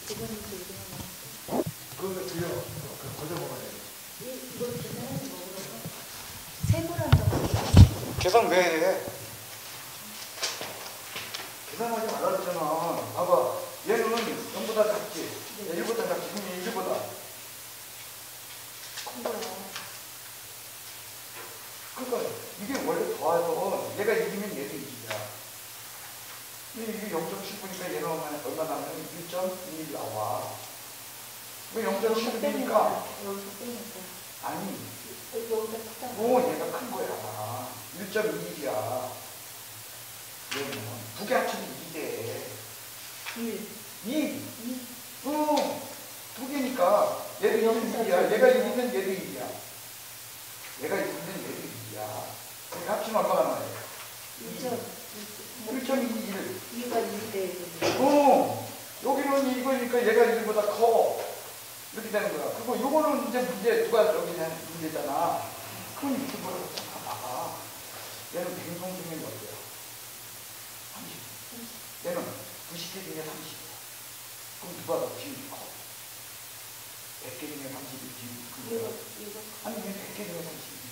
이거는 또 이거는 그거 들려. 거저 먹어야 돼. 이거 계산하는 먹으라고? 세골 한다고. 계산 왜 해? 계산하지 말라 그랬잖아. 봐봐. 얘는 0보다 작지. 네. 1보다 작지. 그럼 1보다. 큰 거야. 그러니까 이게 원래 더해서 얘가 이기면 얘도 이기야. 이게 0.7보니까 얘는 얼마 나오면 1.21 나와. 왜 0.7이니까? 여기서 빼니까. 아니. 여기다 푸다. 얘가 큰 거야. 1.21이야. 얘는 두 개 합치면 2대. 2. 두 개니까 얘도 1이야. 얘가 이기면 얘도 2이야. 얘가 이기면 얘도 2이야. 그러니까 합치면 얼마가 나와요? 1.21. 2가 2 돼야 되는데. 여기는 이거니까 얘가 1보다 커. 이렇게 되는 거야. 그리고 요거는 이제 문제, 누가 여기 문제잖아. 그럼 이렇게 뭐라고 나가. 얘는 100명 중에 몇 개야? 30. 얘는 90개 중에 30이야. 그럼 누가 더 기운이 커? 100개 중에 30이 기운이 커. 아니, 왜 100개 중에 30이지?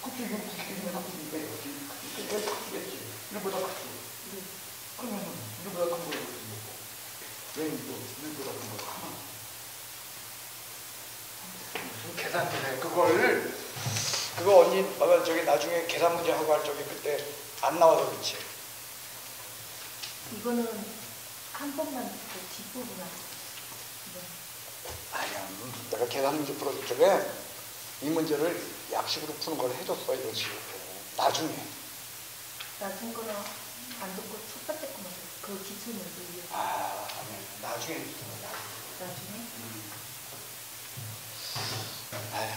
그치, 이거 90개 중에 30이니까 이거 크겠지. 이거보다 크지. 그러면 이거보다 큰 거를 얘는 또 이거보다 큰 거 하나. 무슨 계산이네. 그거 언니 저기 나중에 계산 문제 하고 할 적에 그때 안 나와서 그렇지. 이거는 한 번만 그 뒷부분만. 아니야, 내가 계산 문제 풀어줄 적에 이 문제를 약식으로 푸는 걸 해줬어. 이런 식으로. 나중에 거는 안 듣고 첫 번째 거만 그 기출 문제 이해. 아니, 나중에 나중에? 아휴,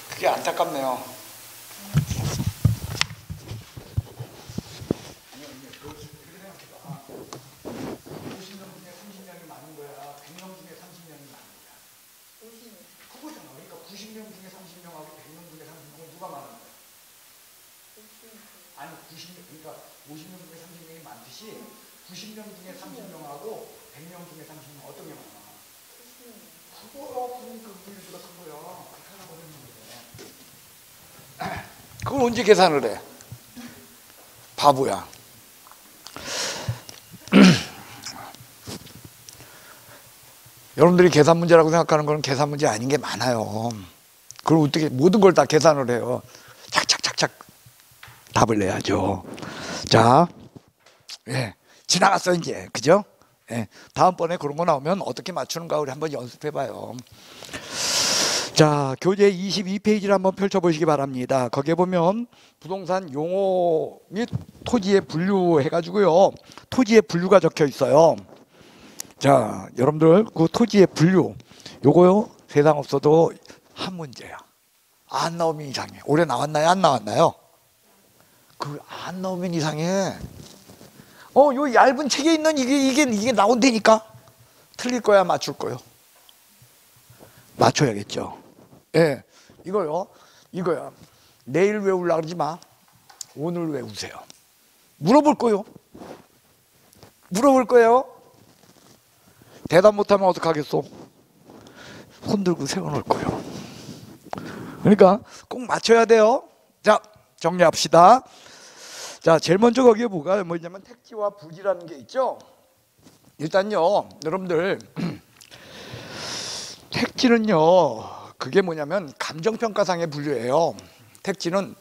그게 안타깝네요. 아니 90명, 그러니까 50명 중에 30명이 많듯이 90명 중에 30명하고 100명 중에 30명 어떤 게 많아? 그거야, 그러니까 우리보다 큰 거야. 그렇게 하나 버리는 거야. 그걸 언제 계산을 해? 바보야. 여러분들이 계산 문제라고 생각하는 거는 계산 문제 아닌 게 많아요. 그걸 어떻게 모든 걸 다 계산을 해요. 착착착착 답을 내야죠. 자, 지나갔어 이제, 그죠? 다음번에 그런 거 나오면 어떻게 맞추는가 우리 한번 연습해봐요. 자, 교재 22페이지를 한번 펼쳐보시기 바랍니다. 거기에 보면 부동산 용어 및 토지의 분류 해가지고요, 토지의 분류가 적혀 있어요. 자, 여러분들 그 토지의 분류 요거요 세상 없어도 한 문제야. 안 나오면 이상해. 올해 나왔나요? 안 나왔나요? 그 안 나오면 이상해. 요 얇은 책에 있는 이게 나온다니까. 틀릴 거야, 맞출 거요? 맞춰야겠죠. 이거야. 내일 외우려고 그러지 마. 오늘 외우세요. 물어볼 거예요. 대답 못하면 어떡하겠어? 손 들고 세워놓을 거예요. 그러니까 꼭 맞춰야 돼요. 자, 정리합시다. 자, 제일 먼저 거기에 뭐냐면 택지와 부지라는 게 있죠. 일단요, 여러분들 택지는요, 그게 뭐냐면 감정평가상의 분류예요. 택지는.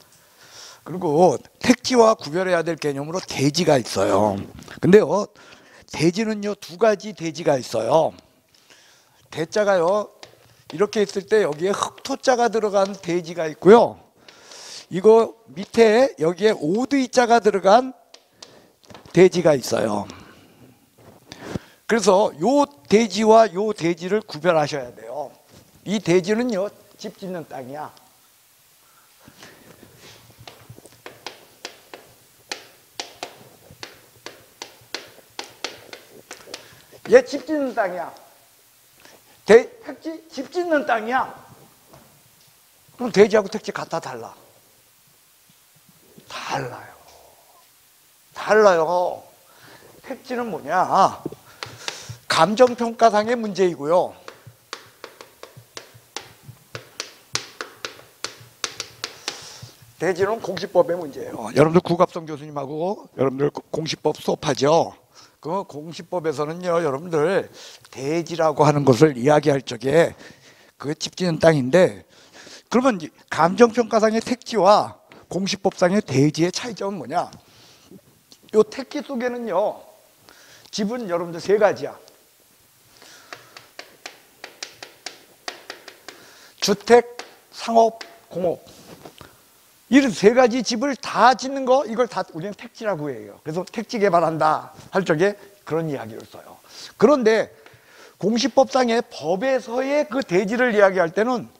그리고 택지와 구별해야 될 개념으로 대지가 있어요. 근데요, 대지는요 두 가지 대지가 있어요. 대자가요 이렇게 있을 때 여기에 흑토자가 들어간 대지가 있고요, 이거 밑에 여기에 오드이자가 들어간 대지가 있어요. 그래서 요 대지와 요 대지를 구별하셔야 돼요. 이 대지는요 집 짓는 땅이야. 얘 집 짓는 땅이야. 택지 집 짓는 땅이야. 그럼 대지하고 택지 갖다 달라. 달라요. 택지는 뭐냐? 감정평가상의 문제이고요. 대지는 공시법의 문제예요. 여러분들 국합성 교수님하고 여러분들 공시법 수업하죠. 그 공시법에서는요, 여러분들 대지라고 하는 것을 이야기할 적에 그 집지는 땅인데, 그러면 감정평가상의 택지와 공시법상의 대지의 차이점은 뭐냐? 이 택지 속에는요, 집은 여러분들 세 가지야. 주택, 상업, 공업. 이 세 가지 집을 다 짓는 거, 이걸 다 우리는 택지라고 해요. 그래서 택지 개발한다 할 적에 그런 이야기를 써요. 그런데 공시법상의 법에서의 그 대지를 이야기할 때는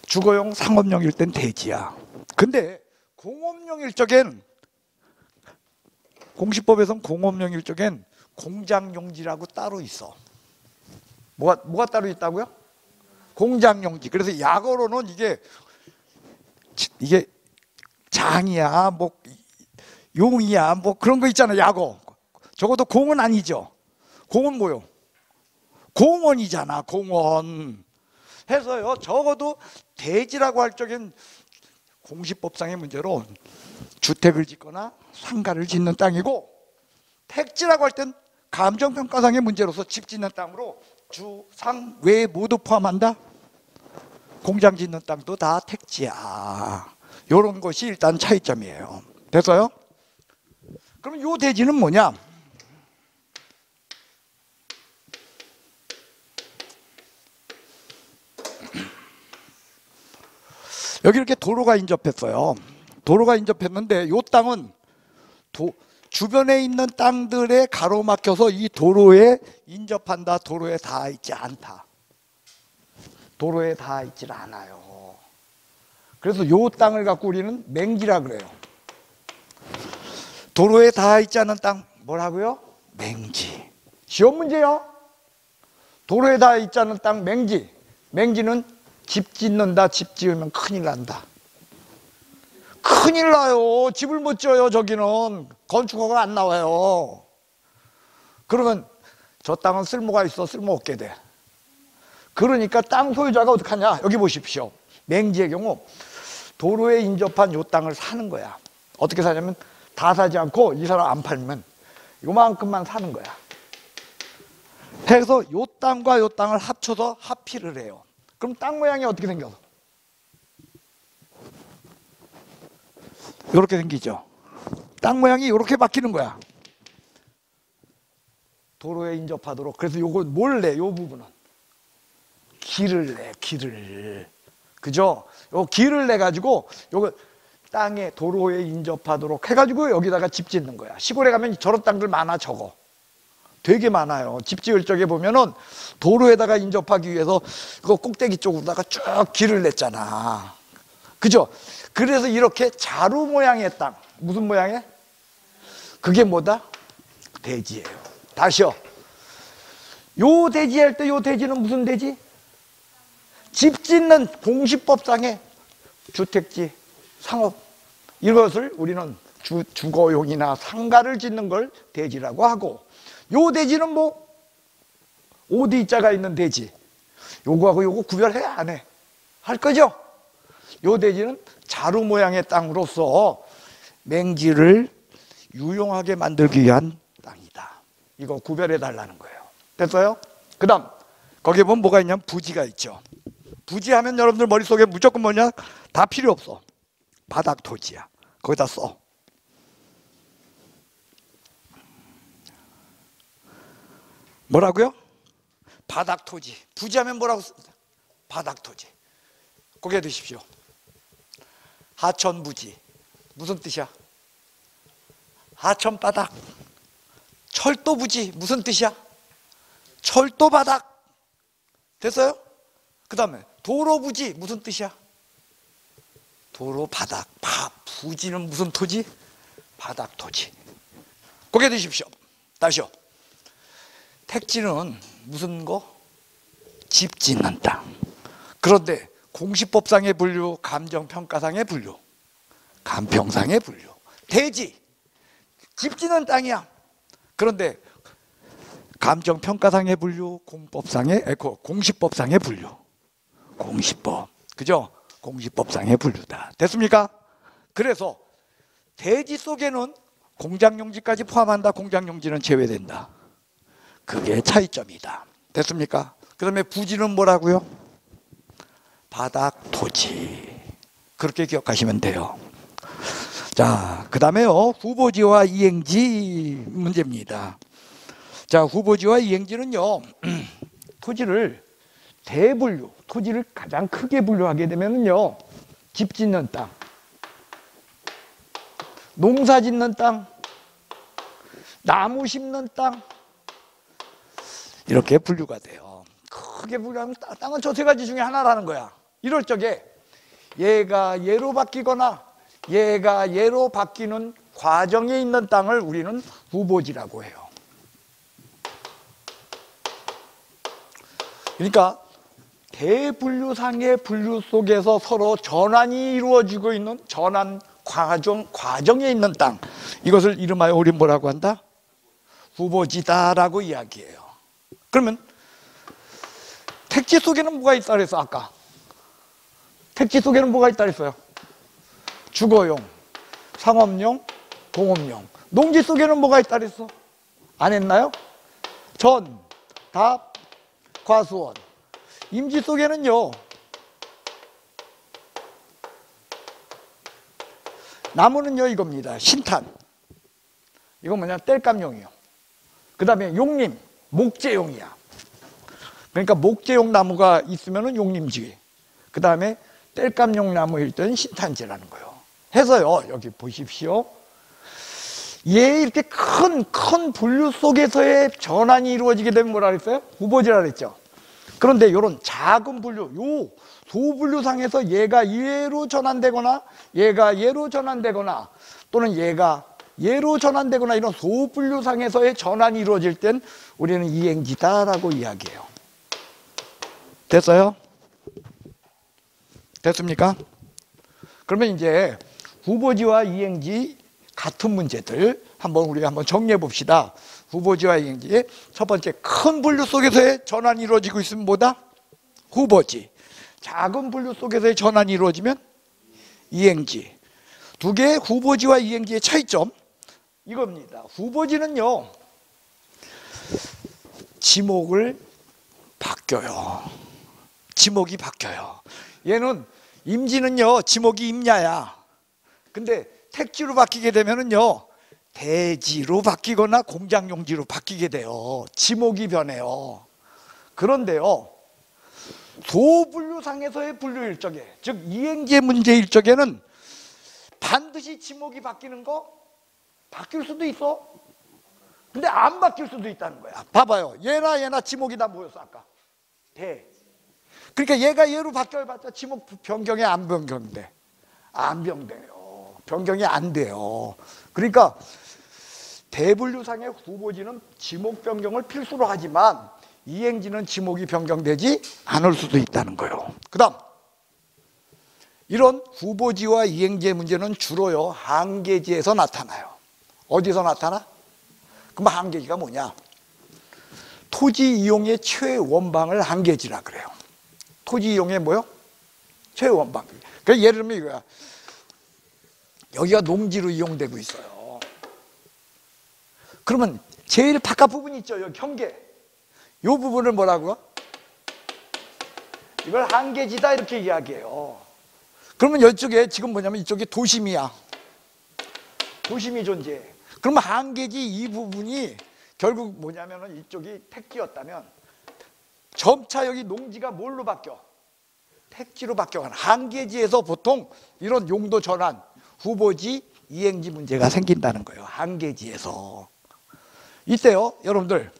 주거용, 상업용일 땐 대지야. 근데 공업용일 적엔, 공시법에서는 공업용일 적엔 공장용지라고 따로 있어. 뭐가 따로 있다고요? 공장용지. 그래서 약어로는 이게 장이야, 뭐 용이야, 뭐 그런 거 있잖아요. 약어. 적어도 공은 아니죠. 공은 뭐요? 공원이잖아. 공원. 해서요, 적어도 대지라고 할 적엔 공시법상의 문제로 주택을 짓거나 상가를 짓는 땅이고, 택지라고 할 땐 감정평가상의 문제로서 집 짓는 땅으로 주, 상, 외 모두 포함한다. 공장 짓는 땅도 다 택지야. 이런 것이 일단 차이점이에요. 됐어요? 그럼 요 대지는 뭐냐? 여기 이렇게 도로가 인접했어요. 도로가 인접했는데 요 땅은 주변에 있는 땅들에 가로막혀서 이 도로에 인접한다, 도로에 닿아 있지 않다. 도로에 닿아 있질 않아요. 그래서 요 땅을 갖고 우리는 맹지라 그래요. 도로에 닿아 있지 않은 땅 뭐라고요? 맹지. 시험 문제요. 도로에 닿아 있지 않은 땅 맹지. 맹지는 집 짓는다, 집 지으면 큰일 난다. 큰일 나요. 집을 못 지어요. 저기는 건축허가 안 나와요. 그러면 저 땅은 쓸모가 있어, 쓸모 없게 돼. 그러니까 땅 소유자가 어떻게 하냐? 여기 보십시오. 맹지의 경우 도로에 인접한 요 땅을 사는 거야. 어떻게 사냐면 다 사지 않고 이 사람 안 팔면 요만큼만 사는 거야. 해서 요 땅과 요 땅을 합쳐서 합의를 해요. 그럼 땅 모양이 어떻게 생겨서? 이렇게 생기죠. 땅 모양이 이렇게 바뀌는 거야. 도로에 인접하도록. 그래서 요걸 뭘 내? 요 부분은 길을 내. 길을. 그죠? 요 길을 내 가지고 요거 땅에 도로에 인접하도록 해 가지고 여기다가 집 짓는 거야. 시골에 가면 저런 땅들 많아. 저거 되게 많아요. 집 지을 적에 보면은 도로에다가 인접하기 위해서 그 꼭대기 쪽으로다가 쭉 길을 냈잖아. 그죠? 그래서 이렇게 자루 모양의 땅. 무슨 모양의? 그게 뭐다? 대지예요. 다시요. 요 대지 할 때 요 대지는 무슨 대지? 집 짓는 공시법상의 주택지, 상업, 이것을 우리는 주거용이나 상가를 짓는 걸 대지라고 하고, 요 대지는 뭐 오디자가 있는 대지, 요거하고 요거 구별해 안 해? 할 거죠? 요 대지는 자루 모양의 땅으로서 맹지를 유용하게 만들기 위한 땅이다. 이거 구별해 달라는 거예요. 됐어요? 그 다음 거기에 보면 뭐가 있냐면 부지가 있죠. 부지하면 여러분들 머릿속에 무조건 뭐냐? 다 필요 없어. 바닥 토지야. 거기다 써. 뭐라고요? 바닥 토지. 부지하면 뭐라고 씁니다. 바닥 토지. 고개 드십시오. 하천 부지. 무슨 뜻이야? 하천 바닥. 철도 부지. 무슨 뜻이야? 철도 바닥. 됐어요? 그 다음에 도로 부지. 무슨 뜻이야? 도로 바닥. 부지는 무슨 토지? 바닥 토지. 고개 드십시오. 다시요. 택지는 무슨 거? 집 짓는 땅. 그런데 공시법상의 분류, 감정평가상의 분류, 감평상의 분류. 대지, 집 짓는 땅이야. 그런데 감정평가상의 분류, 공시법상의 분류. 공시법. 그죠? 공시법상의 분류다. 됐습니까? 그래서 대지 속에는 공장용지까지 포함한다. 공장용지는 제외된다. 그게 차이점이다. 됐습니까? 그 다음에 부지는 뭐라고요? 바닥, 토지. 그렇게 기억하시면 돼요. 자, 그 다음에요. 후보지와 이행지 문제입니다. 자, 후보지와 이행지는요. 토지를 대분류, 토지를 가장 크게 분류하게 되면요. 집 짓는 땅, 농사 짓는 땅, 나무 심는 땅, 이렇게 분류가 돼요. 크게 분류하면 땅은 저 세 가지 중에 하나라는 거야. 이럴 적에 얘가 얘로 바뀌거나 얘가 얘로 바뀌는 과정에 있는 땅을 우리는 후보지라고 해요. 그러니까 대분류상의 분류 속에서 서로 전환이 이루어지고 있는 전환 과정에 있는 땅, 이것을 이름하여 우리 뭐라고 한다? 후보지다라고 이야기해요. 그러면 택지 속에는 뭐가 있다 그랬어? 아까 택지 속에는 뭐가 있다 그랬어요? 주거용, 상업용, 공업용. 농지 속에는 뭐가 있다 그랬어? 안 했나요? 전, 답, 과수원. 임지 속에는요, 나무는요 이겁니다. 신탄. 이건 뭐냐? 땔감용이요. 그 다음에 용림, 목재용이야. 그러니까 목재용 나무가 있으면은 용림지. 그 다음에 땔감용 나무일 때는 신탄지라는 거예요. 해서요, 여기 보십시오. 얘 이렇게 큰 분류 속에서의 전환이 이루어지게 되면 뭐라 그랬어요? 후보지라 그랬죠. 그런데 이런 작은 분류, 요 소분류상에서 얘가 얘로 전환되거나 얘가 얘로 전환되거나 또는 얘가 얘로 전환되거나 이런 소분류상에서의 전환이 이루어질 땐 우리는 이행지다라고 이야기해요. 됐어요? 됐습니까? 그러면 이제 후보지와 이행지 같은 문제들 우리가 한번 정리해 봅시다. 후보지와 이행지의 첫 번째, 큰 분류 속에서의 전환이 이루어지고 있으면 뭐다? 후보지. 작은 분류 속에서의 전환이 이루어지면 이행지. 두 개의 후보지와 이행지의 차이점, 이겁니다. 후보지는요, 지목을 바뀌어요. 지목이 바뀌어요. 얘는 임지는요, 지목이 임야야. 근데 택지로 바뀌게 되면은요, 대지로 바뀌거나 공장용지로 바뀌게 돼요. 지목이 변해요. 그런데요, 소분류상에서의 분류일 적에, 즉 이행지의 문제일 적에는 반드시 지목이 바뀌는 거 바뀔 수도 있어. 근데 안 바뀔 수도 있다는 거야. 봐봐요. 얘나 지목이 다 뭐였어 아까? 대. 그러니까 얘가 얘로 바뀌어봤자 지목 변경이 안 변경돼. 안 변돼요. 변경이 안 돼요. 그러니까 대분류상의 후보지는 지목 변경을 필수로 하지만 이행지는 지목이 변경되지 않을 수도 있다는 거예요. 그 다음, 이런 후보지와 이행지의 문제는 주로요 한계지에서 나타나요. 어디서 나타나? 그럼 한계지가 뭐냐? 토지 이용의 최원방을 한계지라 그래요. 토지 이용의 뭐요? 최원방. 그러니까 예를 들면 이거야. 여기가 농지로 이용되고 있어요. 그러면 제일 바깥 부분 있죠, 여기 경계. 이 부분을 뭐라고요? 이걸 한계지다 이렇게 이야기해요. 그러면 이쪽에 지금 뭐냐면 이쪽에 도심이야. 도심이 존재해. 그러면 한계지 이 부분이 결국 뭐냐면은 이쪽이 택지였다면 점차 여기 농지가 뭘로 바뀌어? 택지로 바뀌어가는 한계지에서 보통 이런 용도 전환, 후보지, 이행지 문제가 생긴다는 거예요. 한계지에서. 이때요, 여러분들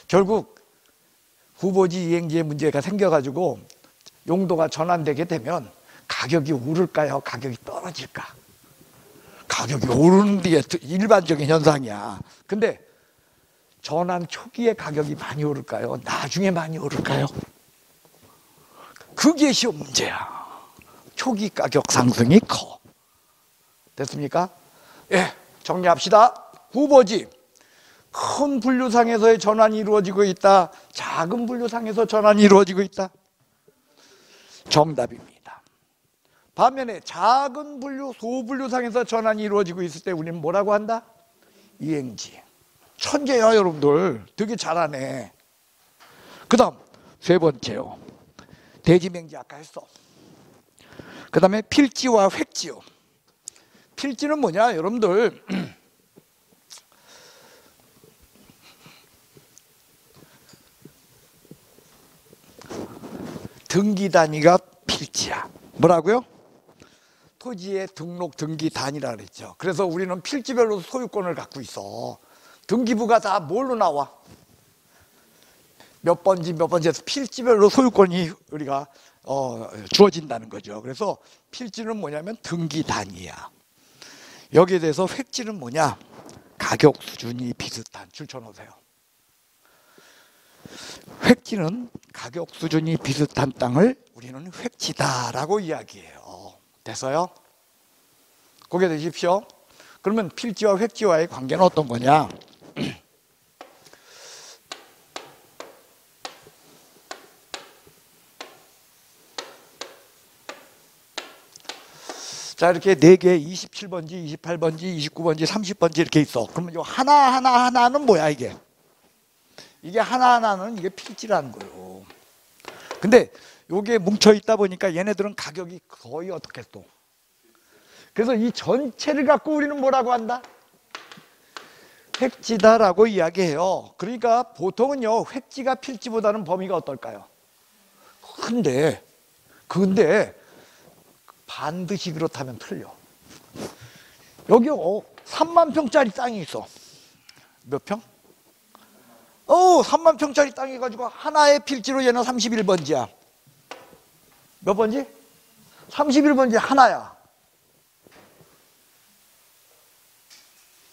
결국 후보지, 이행지의 문제가 생겨가지고 용도가 전환되게 되면 가격이 오를까요? 가격이 떨어질까? 가격이 오르는 게 일반적인 현상이야. 근데 전환 초기에 가격이 많이 오를까요? 나중에 많이 오를까요? 그게 시험 문제야. 초기 가격 상승이 커. 됐습니까? 예, 정리합시다. 후보지. 큰 분류상에서의 전환이 이루어지고 있다, 작은 분류상에서 전환이 이루어지고 있다? 정답입니다. 반면에 작은 분류, 소분류상에서 전환이 이루어지고 있을 때 우리는 뭐라고 한다? 이행지. 천재야 여러분들. 되게 잘하네. 그 다음 세 번째요, 대지맹지 아까 했어. 그 다음에 필지와 획지요. 필지는 뭐냐 여러분들, 등기 단위가 필지야. 뭐라고요? 토지의 등록 등기 단위라 그랬죠. 그래서 우리는 필지별로 소유권을 갖고 있어. 등기부가 다 뭘로 나와? 몇 번지 몇 번지에서 필지별로 소유권이 우리가 주어진다는 거죠. 그래서 필지는 뭐냐면 등기 단위야. 여기에 대해서 획지는 뭐냐? 가격 수준이 비슷한, 줄쳐놓으세요. 획지는 가격 수준이 비슷한 땅을 우리는 획지다라고 이야기해요. 됐어요? 고개 드십시오. 그러면 필지와 획지와의 관계는 어떤 거냐? 자, 이렇게 4개, 27번지, 28번지, 29번지, 30번지 이렇게 있어. 그러면 요 하나하나는 뭐야, 이게? 이게 하나하나는 이게 필지라는 거예요. 근데 요게 뭉쳐 있다 보니까 얘네들은 가격이 거의 어떻게 또. 그래서 이 전체를 갖고 우리는 뭐라고 한다? 획지다라고 이야기해요. 그러니까 보통은요, 획지가 필지보다는 범위가 어떨까요? 근데 반드시 그렇다면 틀려. 여기 3만 평짜리 땅이 있어. 몇 평? 3만 평짜리 땅이 가지고 하나의 필지로 얘는 31번지야. 몇 번지? 31번지 하나야.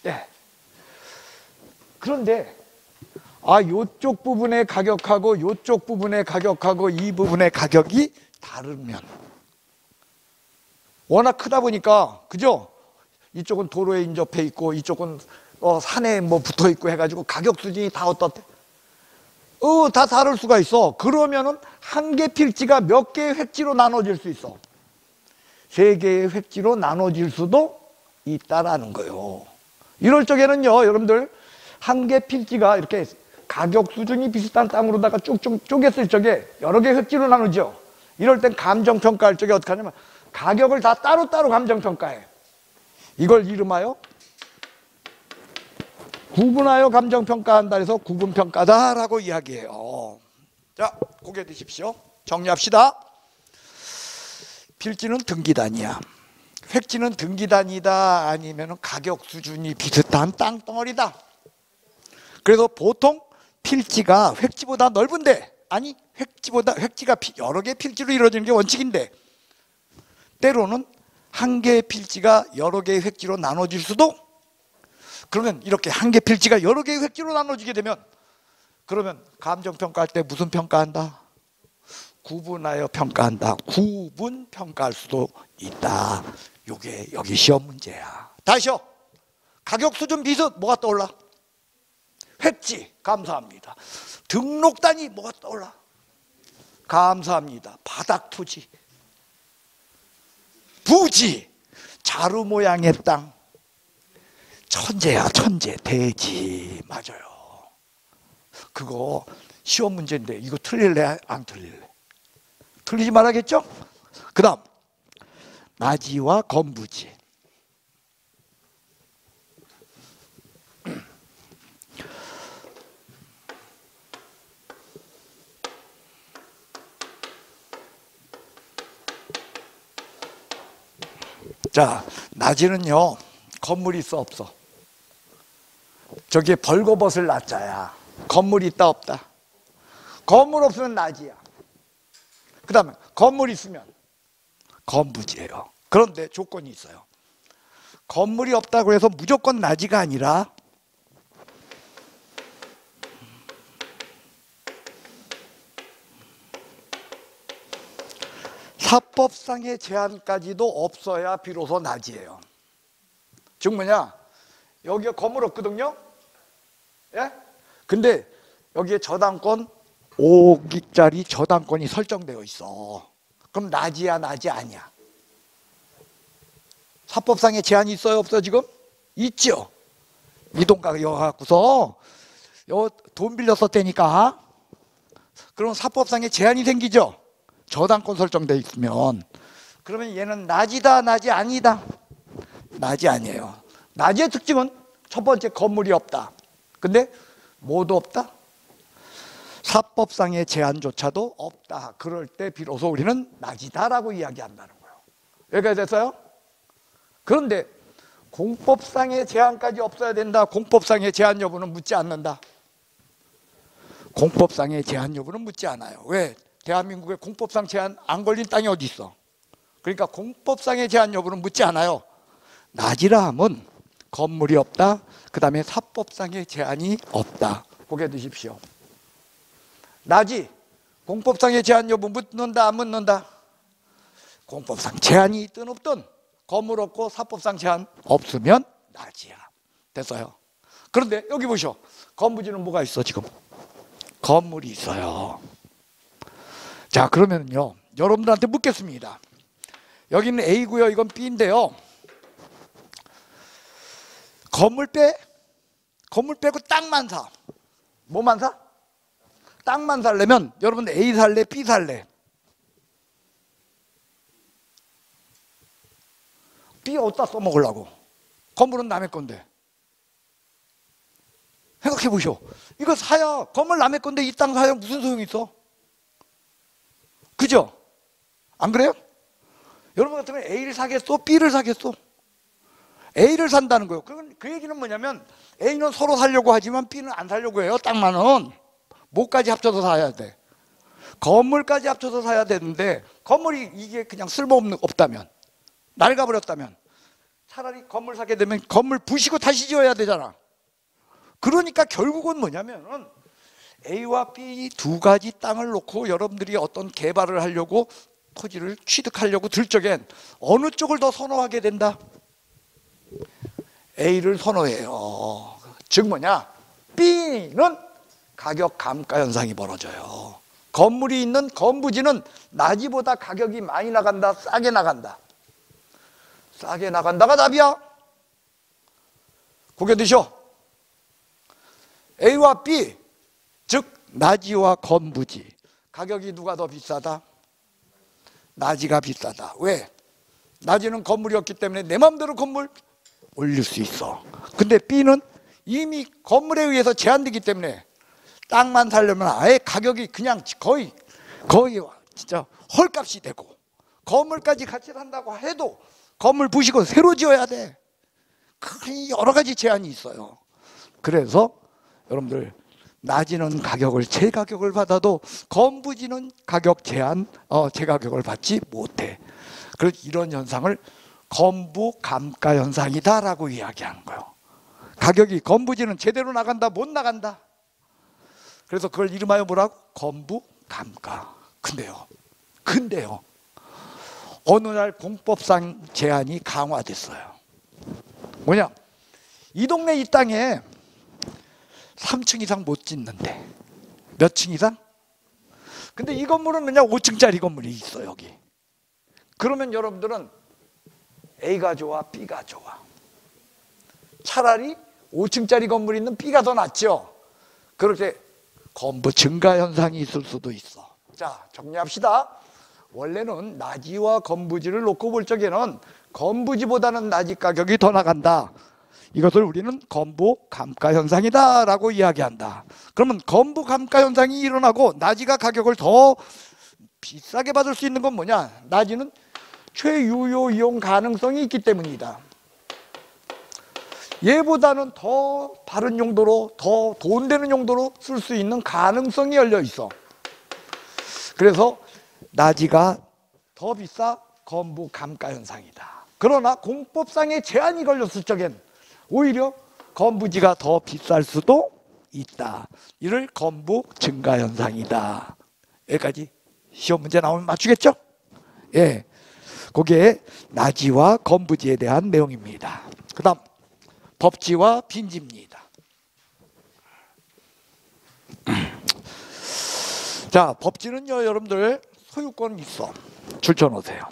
네. 그런데 요쪽 부분의 가격하고 요쪽 부분의 가격하고 이 부분의 가격이 다르면, 워낙 크다 보니까, 그죠? 이쪽은 도로에 인접해 있고 이쪽은 산에 뭐 붙어 있고 해가지고 가격 수준이 다 어떻대? 다 다를 수가 있어. 그러면은 한 개 필지가 몇 개의 획지로 나눠질 수 있어? 3개의 획지로 나눠질 수도 있다라는 거예요. 이럴 적에는요, 여러분들, 한 개 필지가 이렇게 가격 수준이 비슷한 땅으로다가 쭉쭉 쪼갰을 적에 여러 개 획지로 나누죠. 이럴 땐 감정평가할 적에 어떻게 하냐면 가격을 다 따로따로 감정평가해. 이걸 이름하여 구분하여 감정평가한다 해서 구분평가다라고 이야기해요. 자, 고개 드십시오. 정리합시다. 필지는 등기단위야. 획지는 등기단위다, 아니면 가격 수준이 비슷한 땅덩어리다. 그래서 보통 필지가 획지보다 넓은데, 아니 획지가 여러 개 필지로 이루어지는 게 원칙인데, 때로는 한 개의 필지가 여러 개의 획지로 나눠질 수도. 그러면 이렇게 한 개 필지가 여러 개의 획지로 나눠지게 되면, 그러면 감정평가할 때 무슨 평가한다? 구분하여 평가한다. 구분 평가할 수도 있다. 요게 여기 시험 문제야. 다시요. 가격 수준 비슷, 뭐가 떠올라? 획지, 감사합니다. 등록 단위, 뭐가 떠올라? 감사합니다. 바닥 토지, 부지, 자루 모양의 땅. 천재야, 천재. 대지. 맞아요. 그거 시험 문제인데 이거 틀릴래? 안 틀릴래? 틀리지 말아야겠죠? 그 다음 나지와 건부지. 자, 나지는요, 건물이 있어 없어? 저기에 벌거벗을 낮자야. 건물이 있다 없다? 건물 없으면 나지야. 그 다음에 건물이 있으면 건부지예요. 그런데 조건이 있어요. 건물이 없다고 해서 무조건 나지가 아니라 사법상의 제한까지도 없어야 비로소 나지예요. 즉 뭐냐, 여기가 건물 없거든요. 예? 근데 여기에 저당권 5억짜리 저당권이 설정되어 있어. 그럼 낮이야, 낮이 아니야? 사법상의 제한이 있어요, 없어 지금? 있죠. 이동가가 여기 갖고서 돈 빌렸었다니까. 그럼 사법상의 제한이 생기죠. 저당권 설정돼 있으면. 그러면 얘는 낮이다, 낮이 아니다? 낮이 아니에요. 낮의 특징은 첫 번째 건물이 없다. 근데 뭐도 없다? 사법상의 제한조차도 없다. 그럴 때 비로소 우리는 낮이다라고 이야기한다는 거예요. 여기까지 됐어요? 그런데 공법상의 제한까지 없어야 된다. 공법상의 제한 여부는 묻지 않는다. 공법상의 제한 여부는 묻지 않아요. 왜? 대한민국에 공법상 제한 안 걸린 땅이 어디 있어? 그러니까 공법상의 제한 여부는 묻지 않아요. 낮이라 하면 건물이 없다. 그 다음에 사법상의 제한이 없다. 고개 드십시오. 낮이 공법상의 제한 여부 묻는다, 안 묻는다? 공법상 제한이 있든 없든 건물 없고 사법상 제한 없으면 낮이야. 됐어요. 그런데 여기 보시오. 건부지는 뭐가 있어 지금? 건물이 있어요. 자, 그러면요 여러분들한테 묻겠습니다. 여기는 A고요, 이건 B인데요. 건물 빼고 땅만 사. 뭐만 사? 땅만 살려면 여러분 A 살래, B 살래? B 어디다 써먹으려고? 건물은 남의 건데. 생각해 보시오. 이거 사야, 건물 남의 건데 이 땅 사야 무슨 소용이 있어? 그죠? 안 그래요? 여러분 같으면 A를 사겠어? B를 사겠어? A를 산다는 거예요. 그 얘기는 뭐냐면 A는 서로 살려고 하지만 B는 안 살려고 해요. 땅만은 뭐까지 합쳐서 사야 돼? 건물까지 합쳐서 사야 되는데 건물이 이게 그냥 쓸모없다면, 낡아버렸다면 차라리 건물 사게 되면 건물 부시고 다시 지어야 되잖아. 그러니까 결국은 뭐냐면 A와 B 두 가지 땅을 놓고 여러분들이 어떤 개발을 하려고 토지를 취득하려고 들 적엔 어느 쪽을 더 선호하게 된다? A를 선호해요. 즉 뭐냐? B는 가격 감가 현상이 벌어져요. 건물이 있는 건부지는 낮이보다 가격이 많이 나간다, 싸게 나간다? 싸게 나간다가 답이야. 고개 드셔. A와 B, 즉 낮이와 건부지 가격이 누가 더 비싸다? 낮이가 비싸다. 왜? 낮이는 건물이 없기 때문에 내 마음대로 건물 올릴 수 있어. 근데 B는 이미 건물에 의해서 제한되기 때문에 땅만 살려면 아예 가격이 그냥 거의 진짜 헐값이 되고, 건물까지 같이 산다고 해도 건물 부시고 새로 지어야 돼. 여러 가지 제한이 있어요. 그래서 여러분들 낮이는 가격을 제 가격을 받아도 건부지는 가격 제한 제 가격을 받지 못해. 그래서 이런 현상을 건부 감가 현상이다라고 이야기하는 거예요. 가격이 건부지는 제대로 나간다, 못 나간다. 그래서 그걸 이름하여 뭐라고? 건부 감가. 근데요 어느 날 공법상 제한이 강화됐어요. 뭐냐? 이 동네 이 땅에 3층 이상 못 짓는데 몇 층 이상? 근데 이 건물은 그냥 5층짜리 건물이 있어 여기. 그러면 여러분들은 A가 좋아, B가 좋아? 차라리 5층짜리 건물이 있는 B가 더 낫죠. 그렇게 건부 증가 현상이 있을 수도 있어. 자, 정리합시다. 원래는 낮이와 건부지를 놓고 볼 적에는 건부지보다는 낮이 가격이 더 나간다. 이것을 우리는 건부 감가 현상이다 라고 이야기한다. 그러면 건부 감가 현상이 일어나고 낮이가 가격을 더 비싸게 받을 수 있는 건 뭐냐? 낮이는 최유효 이용 가능성이 있기 때문이다. 얘보다는 더 바른 용도로, 더 돈 되는 용도로 쓸 수 있는 가능성이 열려 있어. 그래서 낮이가 더 비싸 건부 감가 현상이다. 그러나 공법상의 제한이 걸렸을 적엔 오히려 건부지가 더 비쌀 수도 있다. 이를 건부 증가 현상이다. 여기까지 시험 문제 나오면 맞추겠죠? 예, 그게 낮이와 건부지에 대한 내용입니다. 그 다음 법지와 빈지입니다. 자, 법지는요, 여러분들 소유권 있어. 줄쳐놓으세요.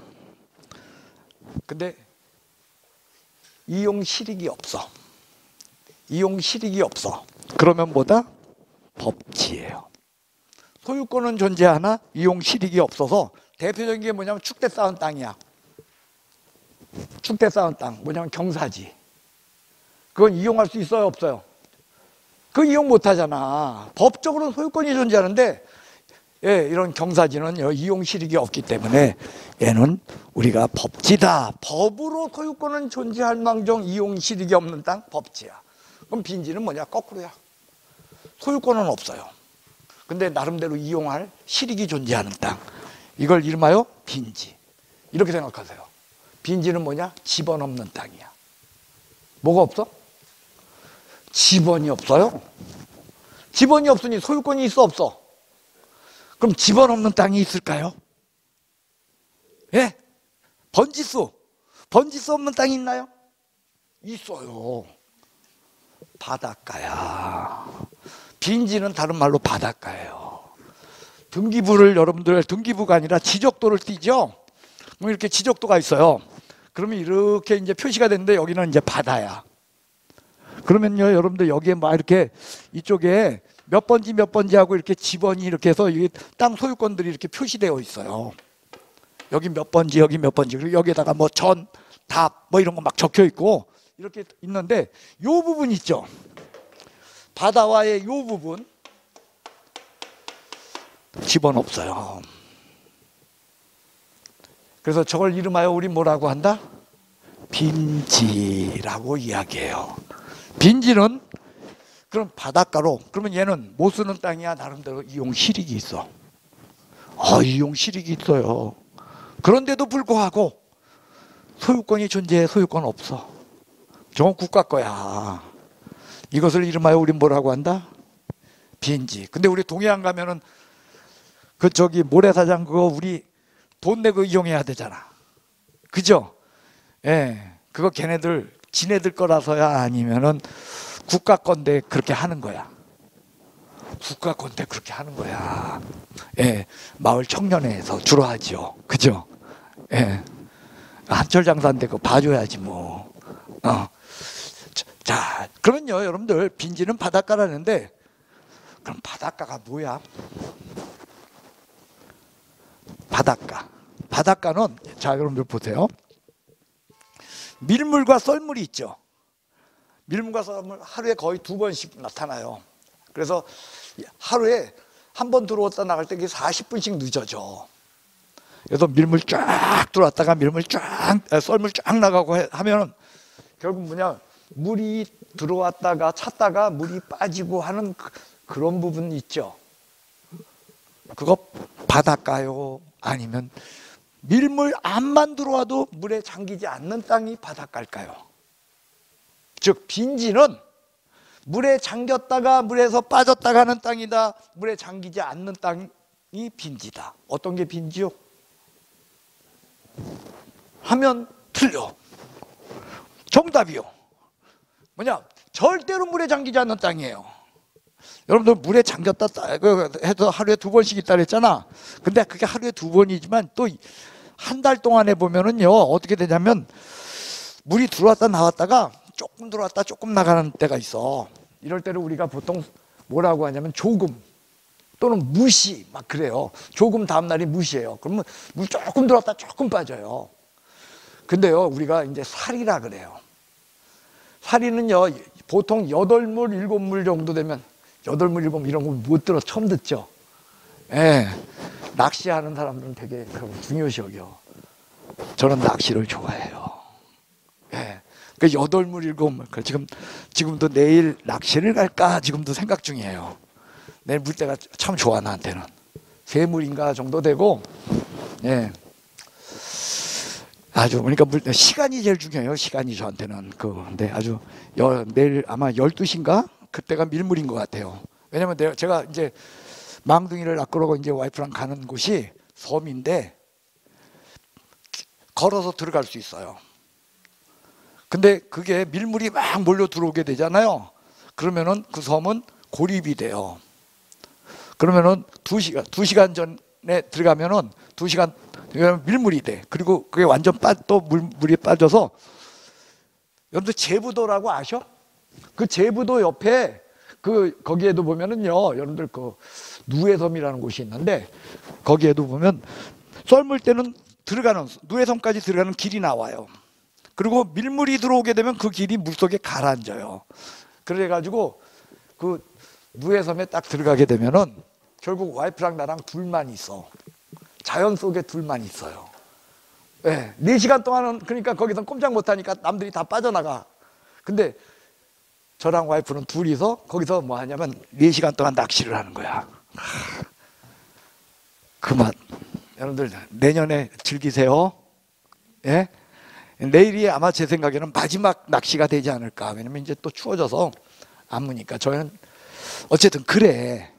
근데 이용 실익이 없어. 이용 실익이 없어. 그러면 뭐다? 법지예요. 소유권은 존재하나 이용 실익이 없어서 대표적인 게 뭐냐면 축대 쌓은 땅이야. 축대 쌓은 땅. 뭐냐면 경사지. 그건 이용할 수 있어요, 없어요? 그거 이용 못 하잖아. 법적으로는 소유권이 존재하는데 예, 이런 경사지는 이용 실익이 없기 때문에 얘는 우리가 법지다. 법으로 소유권은 존재할 망정 이용 실익이 없는 땅 법지야. 그럼 빈지는 뭐냐? 거꾸로야. 소유권은 없어요. 근데 나름대로 이용할 실익이 존재하는 땅. 이걸 이름하여 빈지. 이렇게 생각하세요. 빈지는 뭐냐? 지번 없는 땅이야. 뭐가 없어? 지번이 없어요. 지번이 없으니 소유권이 있어, 없어? 그럼 지번 없는 땅이 있을까요? 예? 번지수 없는 땅이 있나요? 있어요. 바닷가야. 빈지는 다른 말로 바닷가예요. 등기부를 여러분들 등기부가 아니라 지적도를 띄죠. 뭐 이렇게 지적도가 있어요. 그러면 이렇게 이제 표시가 되는데 여기는 이제 바다야. 그러면요, 여러분들 여기에 막 이렇게 이쪽에 몇 번지 하고 이렇게 지번이 이렇게 해서 이 땅 소유권들이 이렇게 표시되어 있어요. 여기 몇 번지, 여기 몇 번지. 그리고 여기에다가 뭐 전, 답, 뭐 이런 거 막 적혀 있고 이렇게 있는데 요 부분 있죠. 바다와의 요 부분 지번 없어요. 그래서 저걸 이름하여 우리 뭐라고 한다? 빈지라고 이야기해요. 빈지는 그럼 바닷가로, 그러면 얘는 못 쓰는 땅이야. 나름대로 이용 실익이 있어. 이용 실익이 있어요. 그런데도 불구하고 소유권이 존재해. 소유권 없어. 저건 국가 거야. 이것을 이름하여 우리 뭐라고 한다? 빈지. 근데 우리 동해안 가면은 그 저기 모래사장 그거 우리 돈 내고 이용해야 되잖아. 그죠? 예. 그거 걔네들 지네들 거라서야 아니면은 국가 건데 그렇게 하는 거야. 국가 건데 그렇게 하는 거야. 예. 마을 청년회에서 주로 하죠. 그죠? 예. 한철 장사인데 그거 봐줘야지 뭐. 자, 그러면요, 여러분들 빈지는 바닷가라는데 그럼 바닷가가 뭐야? 바닷가. 바닷가는 자, 여러분들 보세요. 밀물과 썰물이 있죠. 밀물과 썰물 하루에 거의 2번씩 나타나요. 그래서 하루에 한 번 들어왔다 나갈 때 40분씩 늦어져. 그래서 밀물 쫙 들어왔다가 밀물 쫙, 썰물 쫙 나가고 하면 결국 뭐냐, 물이 들어왔다가 찼다가 물이 빠지고 하는 그런 부분이 있죠. 그거 바닷가요? 아니면 밀물 안만 들어와도 물에 잠기지 않는 땅이 바닷가일까요? 즉 빈지는 물에 잠겼다가 물에서 빠졌다가 하는 땅이다. 물에 잠기지 않는 땅이 빈지다. 어떤 게 빈지요? 하면 틀려. 정답이요. 뭐냐? 절대로 물에 잠기지 않는 땅이에요. 여러분들 물에 잠겼다 해서 하루에 2번씩 있다 그랬잖아. 근데 그게 하루에 2번이지만 또 한 달 동안에 보면은요, 어떻게 되냐면 물이 들어왔다 나왔다가 조금 들어왔다 조금 나가는 때가 있어. 이럴 때를 우리가 보통 뭐라고 하냐면 조금 또는 무시 막 그래요. 조금 다음 날이 무시예요. 그러면 물 조금 들어왔다 조금 빠져요. 근데요, 우리가 이제 살이라 그래요. 살이는요, 보통 8물, 7물 정도 되면 8물, 7물 이런 거 못 들어 처음 듣죠. 예. 낚시하는 사람들은 되게 중요시 여겨. 저는 낚시를 좋아해요. 예. 그 8물, 7물. 지금도 내일 낚시를 갈까 지금도 생각 중이에요. 내일 물때가 참 좋아, 나한테는. 3물인가 정도 되고, 예. 아주, 그러니까 시간이 제일 중요해요. 시간이 저한테는. 근데 아주, 내일 아마 12시인가? 그때가 밀물인 것 같아요. 왜냐면 제가 이제 망둥이를 낚으려고 이제 와이프랑 가는 곳이 섬인데, 걸어서 들어갈 수 있어요. 근데 그게 밀물이 막 몰려 들어오게 되잖아요. 그러면은 그 섬은 고립이 돼요. 그러면은 2시간 전에 들어가면은 2시간 밀물이 돼. 그리고 그게 완전 또 물이 빠져서, 여러분들 제부도라고 아셔? 그 제부도 옆에 거기에도 보면은요, 여러분들 그 누에섬이라는 곳이 있는데, 거기에도 보면 썰물 때는 누에섬까지 들어가는 길이 나와요. 그리고 밀물이 들어오게 되면 그 길이 물속에 가라앉아요. 그래가지고 그 누에섬에 딱 들어가게 되면은 결국 와이프랑 나랑 둘만 있어. 자연 속에 둘만 있어요. 네, 4시간 동안은 그러니까 거기서 꼼짝 못하니까 남들이 다 빠져나가. 근데 저랑 와이프는 둘이서 거기서 뭐 하냐면 4시간 동안 낚시를 하는 거야. 그 맛 여러분들 내년에 즐기세요. 예? 내일이 아마 제 생각에는 마지막 낚시가 되지 않을까. 왜냐면 이제 또 추워져서 안 무니까. 저는 어쨌든 그래.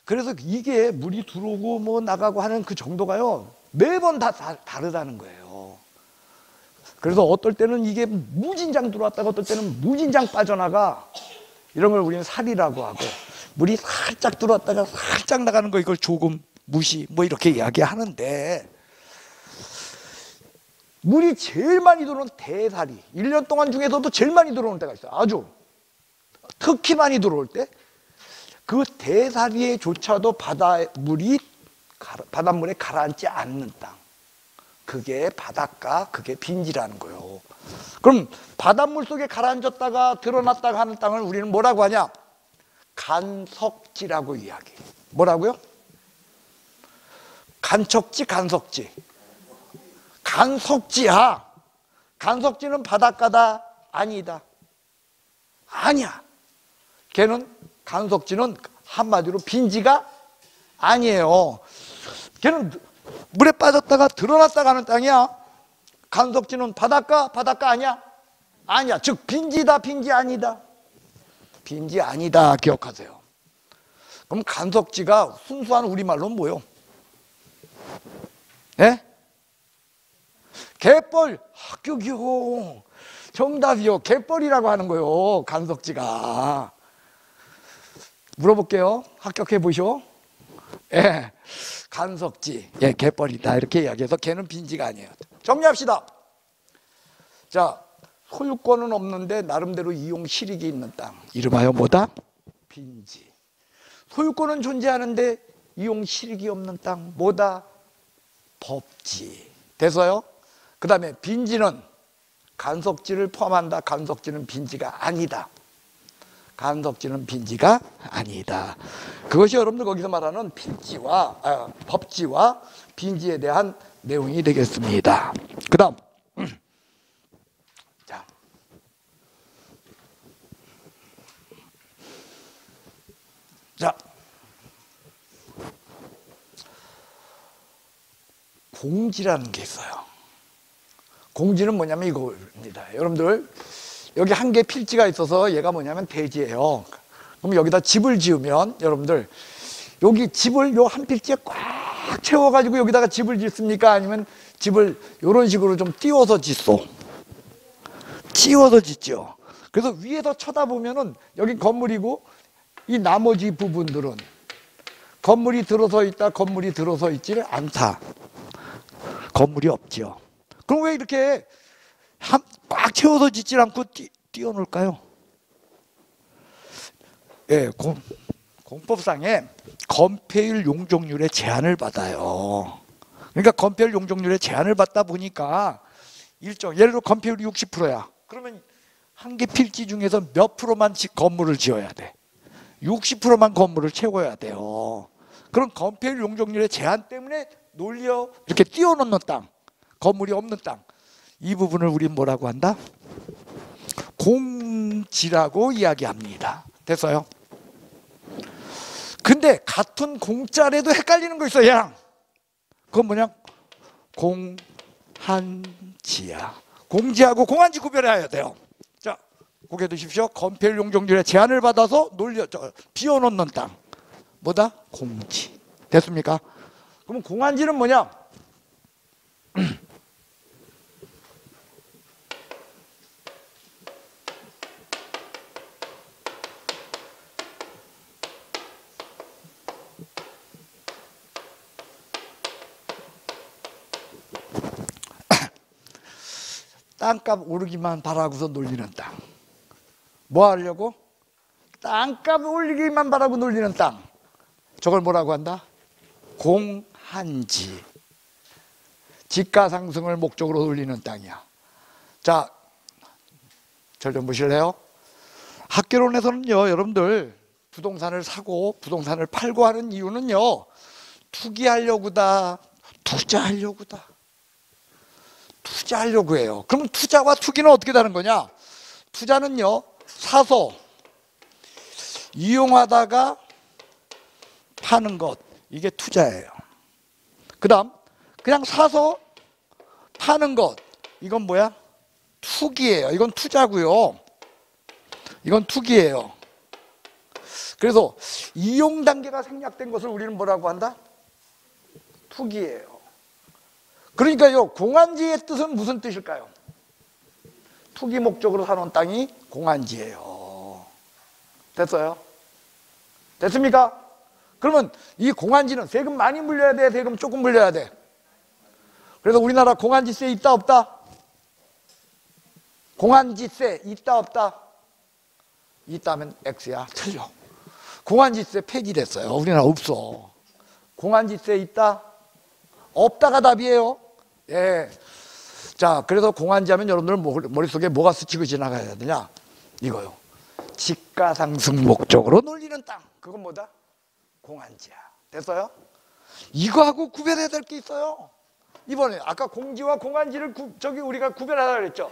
그래서 이게 물이 들어오고 뭐 나가고 하는 그 정도가요, 매번 다 다르다는 거예요. 그래서 어떨 때는 이게 무진장 들어왔다가 어떨 때는 무진장 빠져나가. 이런 걸 우리는 살이라고 하고, 물이 살짝 들어왔다가 살짝 나가는 거, 이걸 조금 무시 뭐 이렇게 이야기하는데, 물이 제일 많이 들어오는 대살이 1년 동안 중에서도 제일 많이 들어오는 때가 있어요. 아주 특히 많이 들어올 때, 그 대사리에조차도 바닷물에 가라앉지 않는 땅, 그게 바닷가, 그게 빈지라는 거예요. 그럼 바닷물 속에 가라앉았다가 드러났다가 하는 땅을 우리는 뭐라고 하냐? 간석지라고 이야기해. 뭐라고요? 간척지, 간석지. 간석지야. 간석지는 바닷가다? 아니다. 아니야. 걔는, 간석지는 한마디로 빈지가 아니에요. 걔는 물에 빠졌다가 드러났다가 하는 땅이야. 간석지는 바닷가 아니야? 아니야. 즉 빈지다, 빈지 아니다. 빈지 아니다 기억하세요. 그럼 간석지가 순수한 우리말로는 뭐요? 예? 갯벌. 합격이요. 정답이요. 갯벌이라고 하는 거요, 간석지가. 물어볼게요. 합격해 보시오. 예, 간석지, 예, 갯벌이다 이렇게 이야기해서 걔는 빈지가 아니에요. 정리합시다. 자, 소유권은 없는데 나름대로 이용 실익이 있는 땅, 이름하여 뭐다? 빈지. 소유권은 존재하는데 이용 실익이 없는 땅, 뭐다? 법지. 돼서요. 그 다음에 빈지는 간석지를 포함한다. 간석지는 빈지가 아니다. 간석지는 빈지가 아니다. 그것이 여러분들 거기서 말하는 법지와 빈지에 대한 내용이 되겠습니다. 그 다음, 자, 공지라는 게 있어요. 공지는 뭐냐면 이겁니다. 여러분들 여기 한 개 필지가 있어서 얘가 뭐냐면 대지예요. 그럼 여기다 집을 지으면 여러분들 여기 집을 요 한 필지에 꽉 채워가지고 여기다가 집을 짓습니까? 아니면 집을 이런 식으로 좀 띄워서 짓소? 띄워서 짓죠. 그래서 위에서 쳐다보면은 여기 건물이고 이 나머지 부분들은 건물이 들어서 있다, 건물이 들어서 있지를 않다. 건물이 없죠. 그럼 왜 이렇게 꽉 채워서 짓질 않고 띄워놓을까요? 예, 공법상에 건폐율 용적률의 제한을 받아요. 그러니까 건폐율 용적률의 제한을 받다 보니까 예를 들어 건폐율이 60%야. 그러면 한 개 필지 중에서 몇 프로만 건물을 지어야 돼? 60%만 건물을 채워야 돼요. 그럼 건폐율 용적률의 제한 때문에 이렇게 띄워놓는 땅, 건물이 없는 땅, 이 부분을 우리는 뭐라고 한다? 공지라고 이야기합니다. 됐어요? 근데 같은 공짜래도 헷갈리는 거 있어요, 얘랑. 그건 뭐냐? 공한지야. 공지하고 공한지 구별해야 돼요. 자, 고개 드십시오. 건폐율 용적률의 제한을 받아서 비워놓는 땅, 뭐다? 공지. 됐습니까? 그럼 공한지는 뭐냐? 땅값 오르기만 바라고서 놀리는 땅. 뭐 하려고? 땅값 올리기만 바라고 놀리는 땅. 저걸 뭐라고 한다? 공한지. 지가 상승을 목적으로 놀리는 땅이야. 자, 절 좀 보실래요? 학개론에서는요, 여러분들 부동산을 사고 부동산을 팔고 하는 이유는요, 투기하려고다, 투자하려고다. 투자하려고 해요. 그럼 투자와 투기는 어떻게 다른 거냐? 투자는요, 사서 이용하다가 파는 것, 이게 투자예요. 그 다음 그냥 사서 파는 것, 이건 뭐야? 투기예요. 이건 투자고요. 이건 투기예요. 그래서 이용 단계가 생략된 것을 우리는 뭐라고 한다? 투기예요. 그러니까요, 공한지의 뜻은 무슨 뜻일까요? 투기 목적으로 사놓은 땅이 공한지예요. 됐어요? 됐습니까? 그러면 이 공한지는 세금 많이 물려야 돼? 세금 조금 물려야 돼? 그래서 우리나라 공한지세 있다 없다? 공한지세 있다 없다? 있다면 X야. 틀려. 공한지세 폐지됐어요. 우리나라 없어. 공한지세 있다? 없다가 답이에요. 예. 자, 그래서 공한지 하면 여러분들 머릿속에 뭐가 스치고 지나가야 되냐? 이거요. 지가 상승 목적으로 놀리는 땅. 그건 뭐다? 공한지야. 됐어요? 이거하고 구별해야 될 게 있어요. 이번에 아까 공지와 공한지를 우리가 구별하라 그랬죠.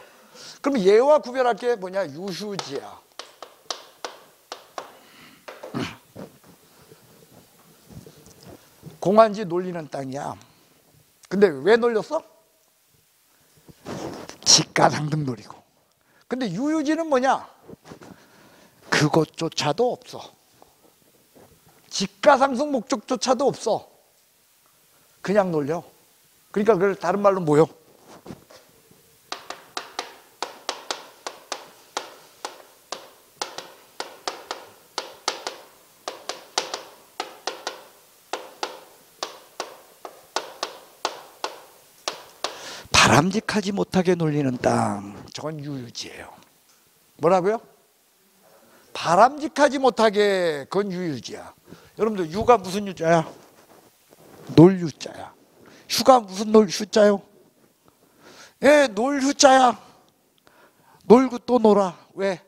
그럼 얘와 구별할 게 뭐냐? 유휴지야. 공한지 놀리는 땅이야. 근데 왜 놀렸어? 지가상승 노리고. 근데 유휴지는 뭐냐? 그것조차도 없어. 지가상승 목적조차도 없어. 그냥 놀려. 그러니까 그걸 다른 말로 뭐요? 바람직하지 못하게 놀리는 땅. 저건 유유지예요. 뭐라고요? 바람직하지 못하게, 그건 유유지야. 여러분들 유가 무슨 유자야? 놀유자야. 휴가 무슨 휴자요? 예, 놀휴자야. 놀고 또 놀아. 왜?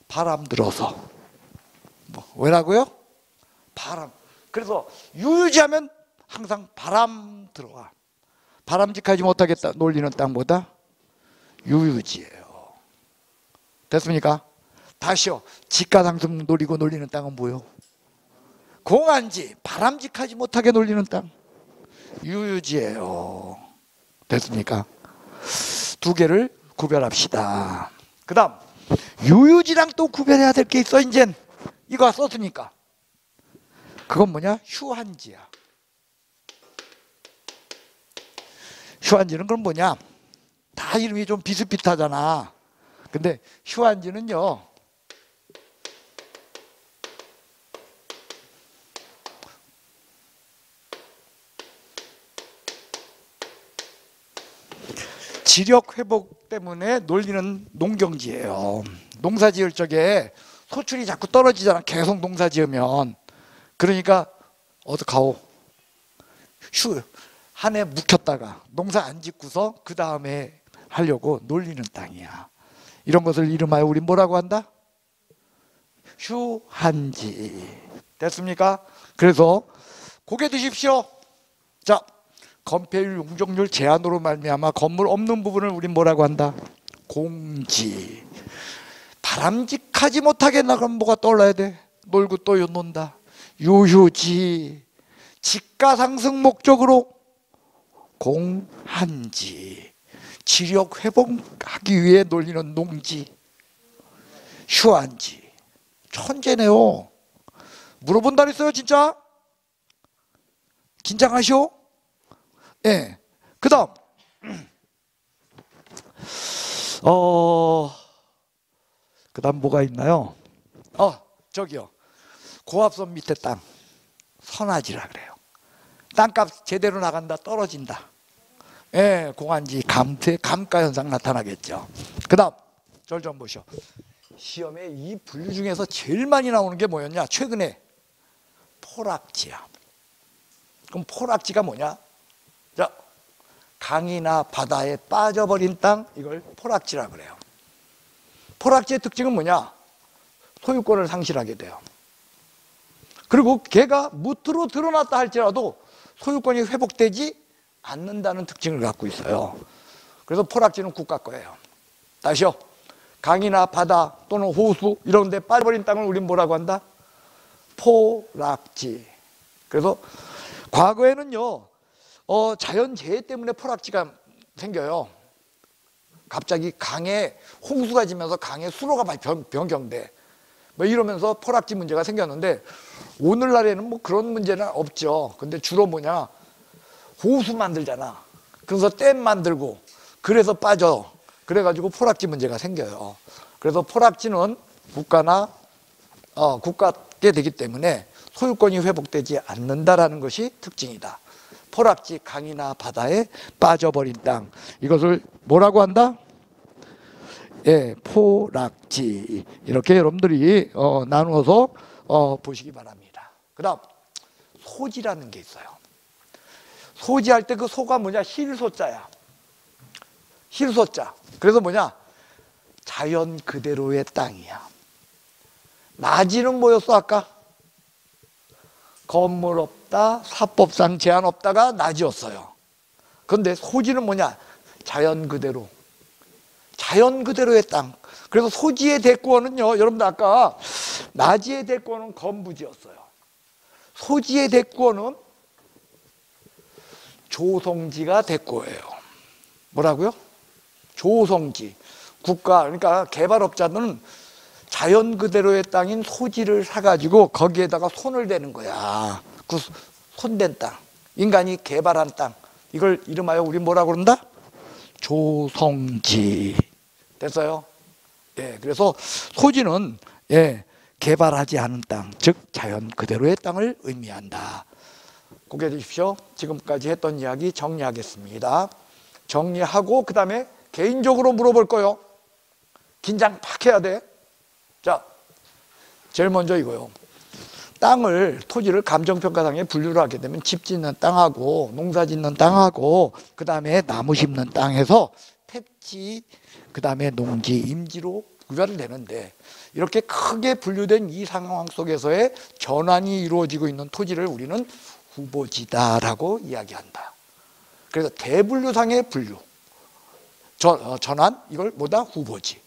바람 들어서. 왜라고요? 바람. 그래서 유유지하면 항상 바람 들어와. 바람직하지 못하겠다 놀리는 땅보다 유유지예요. 됐습니까? 다시요. 지가상승 노리고 놀리는 땅은 뭐요? 공한지. 바람직하지 못하게 놀리는 땅 유유지예요. 됐습니까? 두 개를 구별합시다. 그 다음 유유지랑 또 구별해야 될 게 있어. 이젠 이거 썼으니까. 그건 뭐냐? 휴한지야. 휴한지는 그럼 뭐냐? 다 이름이 좀 비슷비슷하잖아. 근데 휴한지는요, 지력 회복 때문에 놀리는 농경지예요. 농사 지을 적에 소출이 자꾸 떨어지잖아. 계속 농사 지으면. 그러니까 어떡하오? 한 해 묵혔다가 농사 안 짓고서 그 다음에 하려고 놀리는 땅이야. 이런 것을 이름하여 우리 뭐라고 한다? 휴한지. 됐습니까? 그래서 고개 드십시오. 자, 건폐율, 용적률 제한으로 말미암아 건물 없는 부분을 우리 뭐라고 한다? 공지. 바람직하지 못하게 나가면 뭐가 떠올라야 돼? 놀고 또 논다. 유휴지. 지가상승 목적으로 공한지. 지력 회복하기 위해 놀리는 농지. 휴한지. 천재네요. 물어본다 그랬어요 진짜? 긴장하시오? 예. 네. 그 다음 그 다음 뭐가 있나요? 저기요. 고압선 밑에 땅 선화지라 그래요. 땅값 제대로 나간다 떨어진다. 예, 공한지 감퇴 감가 현상 나타나겠죠. 그다음 절 좀 보시오. 시험에 이 분류 중에서 제일 많이 나오는 게 뭐였냐? 최근에 포락지야. 그럼 포락지가 뭐냐? 자, 강이나 바다에 빠져버린 땅, 이걸 포락지라 그래요. 포락지의 특징은 뭐냐? 소유권을 상실하게 돼요. 그리고 걔가 무트로 드러났다 할지라도 소유권이 회복되지 않는다는 특징을 갖고 있어요. 그래서 포락지는 국가 거예요. 다시요. 강이나 바다 또는 호수 이런 데 빠져버린 땅을 우린 뭐라고 한다? 포락지. 그래서 과거에는요, 자연재해 때문에 포락지가 생겨요. 갑자기 강에 홍수가 지면서 강에 수로가 변경돼. 뭐 이러면서 포락지 문제가 생겼는데 오늘날에는 뭐 그런 문제는 없죠. 근데 주로 뭐냐? 호수 만들잖아. 그래서 댐 만들고 그래서 빠져. 그래가지고 포락지 문제가 생겨요. 그래서 포락지는 국가게 되기 때문에 소유권이 회복되지 않는다라는 것이 특징이다. 포락지, 강이나 바다에 빠져버린 땅, 이것을 뭐라고 한다? 예, 포락지. 이렇게 여러분들이 나누어서 보시기 바랍니다. 그 다음 소지라는 게 있어요. 소지할 때 그 소가 뭐냐? 실소자야. 실소자. 그래서 뭐냐? 자연 그대로의 땅이야. 나지는 뭐였어 아까? 건물 없다, 사법상 제한 없다가 나지였어요. 그런데 소지는 뭐냐? 자연 그대로. 자연 그대로의 땅. 그래서 소지의 대구어는요, 여러분들 아까 나지의 대구어는 건부지였어요. 소지의 대구어는 조성지가 대구어예요. 뭐라고요? 조성지. 국가, 그러니까 개발업자들은 자연 그대로의 땅인 소지를 사가지고 거기에다가 손을 대는 거야. 그 손댄 땅, 인간이 개발한 땅, 이걸 이름하여 우리 뭐라고 그런다? 조성지. 됐어요? 예, 그래서 소지는 개발하지 않은 땅, 즉 자연 그대로의 땅을 의미한다. 고개 주십시오. 지금까지 했던 이야기 정리하겠습니다. 정리하고 그 다음에 개인적으로 물어볼 거요. 긴장 팍 해야 돼. 자, 제일 먼저 이거요. 땅을, 토지를 감정평가상에 분류를 하게 되면 집 짓는 땅하고 농사 짓는 땅하고 그 다음에 나무 심는 땅에서 택지, 그 다음에 농지, 임지로 구별을 되는데, 이렇게 크게 분류된 이 상황 속에서의 전환이 이루어지고 있는 토지를 우리는 후보지다라고 이야기한다. 그래서 대분류상의 분류, 전환, 이걸 뭐다? 후보지.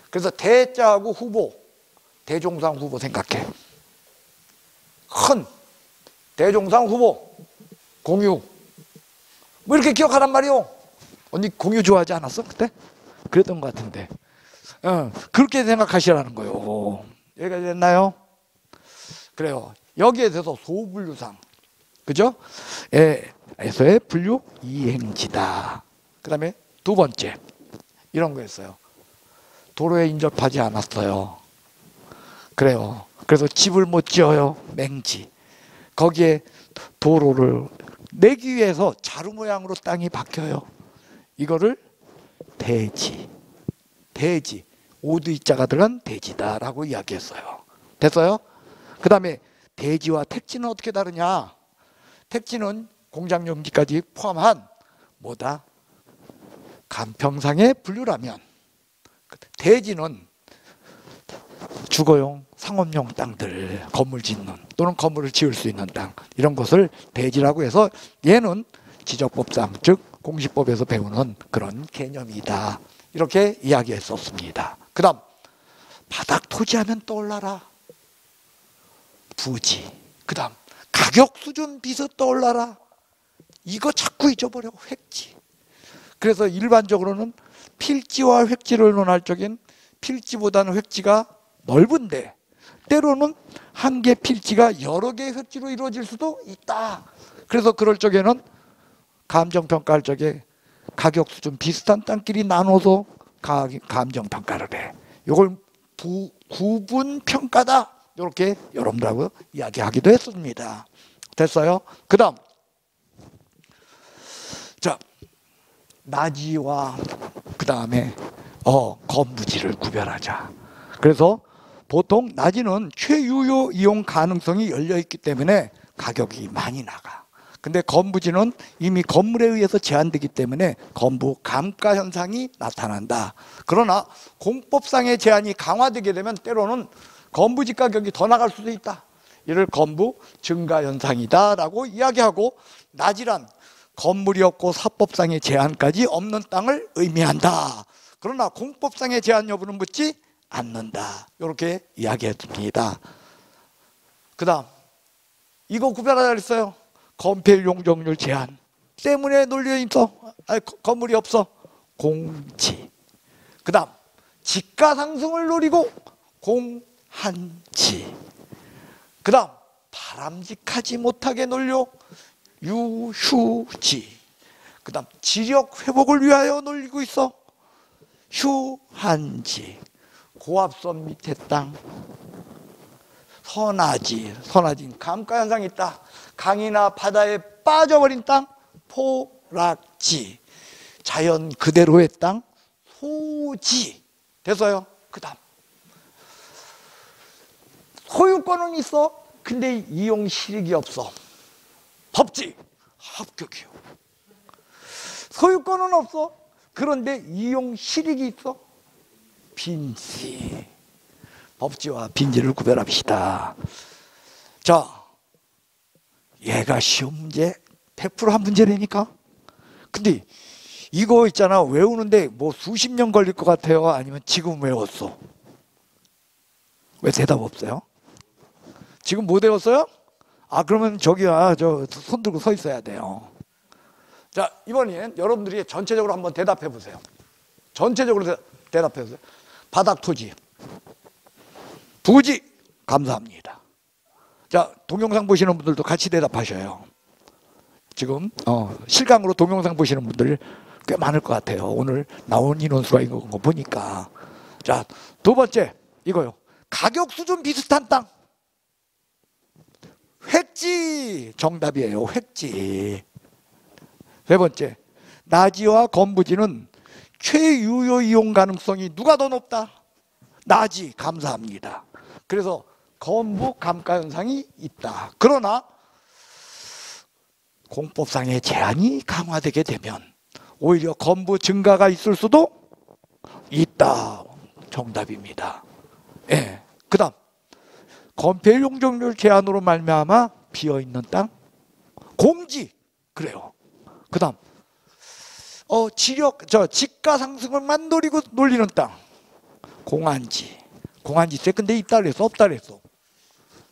그래서 대자하고 후보, 대종상 후보 생각해. 큰 대종상 후보, 공유. 뭐 이렇게 기억하란 말이오. 언니 공유 좋아하지 않았어 그때? 그랬던 것 같은데. 그렇게 생각하시라는 거예요. 여기가 됐나요? 그래요. 여기에 대해서 소분류상, 그죠? 에서의 분류 이행지다. 그 다음에 두 번째 이런 거였어요. 도로에 인접하지 않았어요. 그래요. 그래서 집을 못 지어요. 맹지. 거기에 도로를 내기 위해서 자루 모양으로 땅이 바뀌어요. 이거를 대지. 대지. 오두이자가 들어간 대지다라고 이야기했어요. 됐어요? 그 다음에 대지와 택지는 어떻게 다르냐? 택지는 공장용지까지 포함한 뭐다? 감평상의 분류라면, 대지는 주거용, 상업용 땅들, 건물 짓는 또는 건물을 지을 수 있는 땅, 이런 것을 대지라고 해서 얘는 지적법상, 즉 공시법에서 배우는 그런 개념이다. 이렇게 이야기했었습니다. 그 다음 바닥 토지하면 떠올라라 부지. 그 다음 가격 수준 비서 떠올라라. 이거 자꾸 잊어버려. 획지. 그래서 일반적으로는 필지와 획지를 논할 적엔 필지보다는 획지가 넓은데 때로는 한 개 필지가 여러 개의 획지로 이루어질 수도 있다. 그래서 그럴 적에는 감정평가할 적에 가격 수준 비슷한 땅끼리 나눠서 감정평가를 해. 이걸 구분평가다. 이렇게 여러분들하고 이야기하기도 했습니다. 됐어요? 그 다음, 자, 나지와 그 다음에 건부지를 구별하자. 그래서 보통 나지는 최유효 이용 가능성이 열려 있기 때문에 가격이 많이 나가. 근데 건부지는 이미 건물에 의해서 제한되기 때문에 건부 감가 현상이 나타난다. 그러나 공법상의 제한이 강화되게 되면 때로는 건부지 가격이 더 나갈 수도 있다. 이를 건부 증가 현상이다 라고 이야기하고, 나지란 건물이 없고 사법상의 제한까지 없는 땅을 의미한다. 그러나 공법상의 제한 여부는 묻지 않는다. 이렇게 이야기했습니다. 그 다음 이거 구별하자 그랬어요. 건폐율 용적률 제한 때문에 논리에 있어. 건물이 없어. 공지. 그 다음 지가 상승을 노리고 공한지. 그 다음 바람직하지 못하게 놀려 유휴지. 그 다음 지력 회복을 위하여 놀리고 있어. 휴한지. 고압선 밑에 땅 선하지. 선하지 감가 현상이 있다. 강이나 바다에 빠져버린 땅 포락지. 자연 그대로의 땅 소지. 됐어요. 그 다음 소유권은 있어. 근데 이용 실익이 없어. 법지. 합격이요. 소유권은 없어. 그런데 이용 실익이 있어. 빈지. 법지와 빈지를 구별합시다. 자, 얘가 시험 문제 100% 한 문제라니까. 근데 이거 있잖아, 외우는데 뭐 수십 년 걸릴 것 같아요? 아니면 지금 외웠어? 왜 대답 없어요? 지금 못 외웠어요? 그러면 저기야, 저 손 들고 서 있어야 돼요. 자, 이번엔 여러분들이 전체적으로 한번 대답해 보세요. 전체적으로 대답해 보세요. 바닥 토지 부지 감사합니다. 자, 동영상 보시는 분들도 같이 대답하셔요. 지금 실강으로 동영상 보시는 분들 꽤 많을 것 같아요. 오늘 나온 인원수가 이거 보니까. 자, 두 번째 이거요. 가격 수준 비슷한 땅. 획지 정답이에요. 획지. 세 번째, 나지와 건부지는 최유효 이용 가능성이 누가 더 높다? 나지. 감사합니다. 그래서 건부 감가 현상이 있다. 그러나 공법상의 제한이 강화되게 되면 오히려 건부 증가가 있을 수도 있다. 정답입니다. 예. 그 다음 건폐 용적률 제한으로 말미암아 비어있는 땅 공지. 그래요. 그 다음 지가 상승을만 노리고 놀리는 땅 공한지. 공한지 근데 있다 그랬어? 없다 그랬어?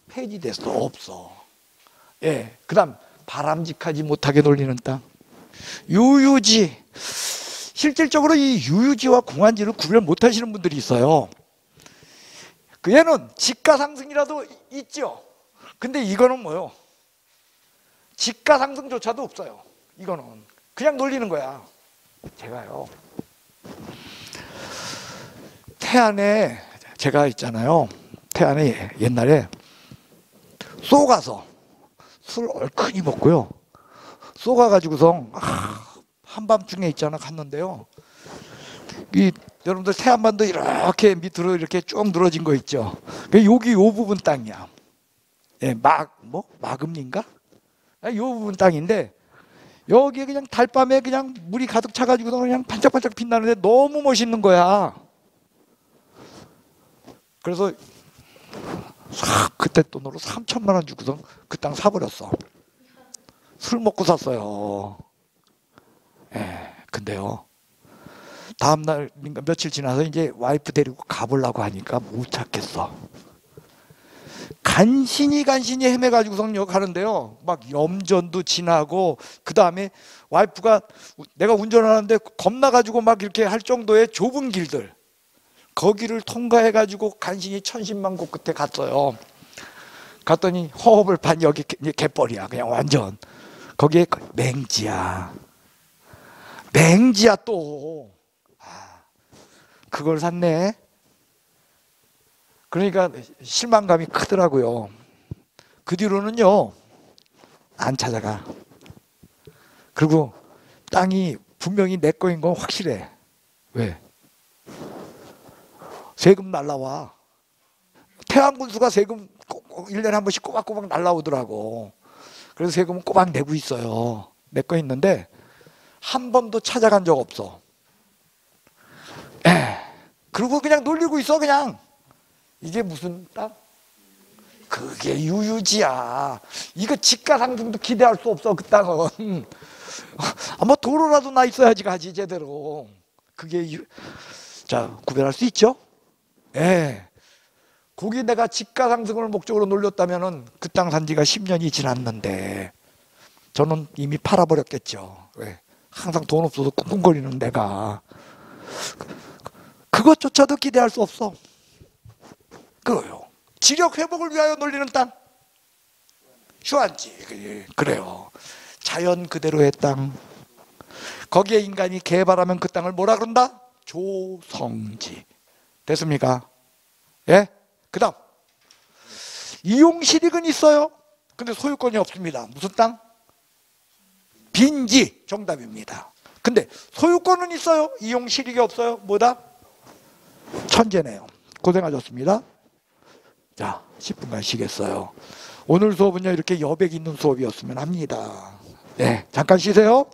폐지됐어? 없어. 예. 그 다음 바람직하지 못하게 놀리는 땅 유유지. 실질적으로 이 유유지와 공한지를 구별 못하시는 분들이 있어요. 얘는 지가 상승이라도 있죠. 근데 이거는 뭐요? 지가 상승조차도 없어요. 이거는 그냥 놀리는 거야. 제가요, 태안에 제가 있잖아요. 태안에 옛날에 쏘가서 술 얼큰이 먹고요. 쏘가가지고서 한밤중에 있잖아 갔는데요. 이 여러분들 태안반도 이렇게 밑으로 이렇게 쭉 늘어진 거 있죠. 여기 요 부분 땅이야. 예, 마금리인가? 요 부분 땅인데 여기에 그냥 달밤에 그냥 물이 가득 차가지고 그냥 반짝반짝 빛나는데 너무 멋있는 거야. 그래서 그때 돈으로 3천만 원 주고서 그 땅 사버렸어. 술 먹고 샀어요. 예, 근데요, 다음날 며칠 지나서 이제 와이프 데리고 가보려고 하니까 못 찾겠어. 간신히 헤매가지고서 여기 가는데요, 막 염전도 지나고, 그 다음에 와이프가 내가 운전하는데 겁나가지고 막 이렇게 할 정도의 좁은 길들, 거기를 통과해가지고 간신히 천신만고 끝에 갔어요. 갔더니 허허벌 판 여기 갯벌이야. 그냥 완전 거기에 맹지야. 맹지야 또. 그걸 샀네. 그러니까 실망감이 크더라고요. 그 뒤로는요 안 찾아가. 그리고 땅이 분명히 내 거인 건 확실해. 왜? 세금 날라와. 태안군수가 세금 1년에 한 번씩 꼬박꼬박 날라오더라고. 그래서 세금은 꼬박 내고 있어요. 내 거 있는데 한 번도 찾아간 적 없어. 그리고 그냥 놀리고 있어 그냥. 이게 무슨 땅? 그게 유유지야. 이거 집가 상승도 기대할 수 없어 그 땅은. 아마 도로라도 나 있어야지 가지 제대로. 그게 자 구별할 수 있죠? 예. 거기 내가 집가 상승을 목적으로 놀렸다면은 그 땅 산 지가 10년이 지났는데 저는 이미 팔아버렸겠죠. 왜? 항상 돈 없어서 꿍꿍거리는 내가 그것조차도 기대할 수 없어. 그거요. 지력 회복을 위하여 놀리는 땅. 휴안지. 그래요. 자연 그대로의 땅. 거기에 인간이 개발하면 그 땅을 뭐라 그런다? 조성지. 됐습니까? 예? 그 다음 이용실익은 있어요. 근데 소유권이 없습니다. 무슨 땅? 빈지. 정답입니다. 근데 소유권은 있어요. 이용실익이 없어요. 뭐다? 천재네요. 고생하셨습니다. 자, 10분간 쉬겠어요. 오늘 수업은요 이렇게 여백 있는 수업이었으면 합니다. 네, 잠깐 쉬세요.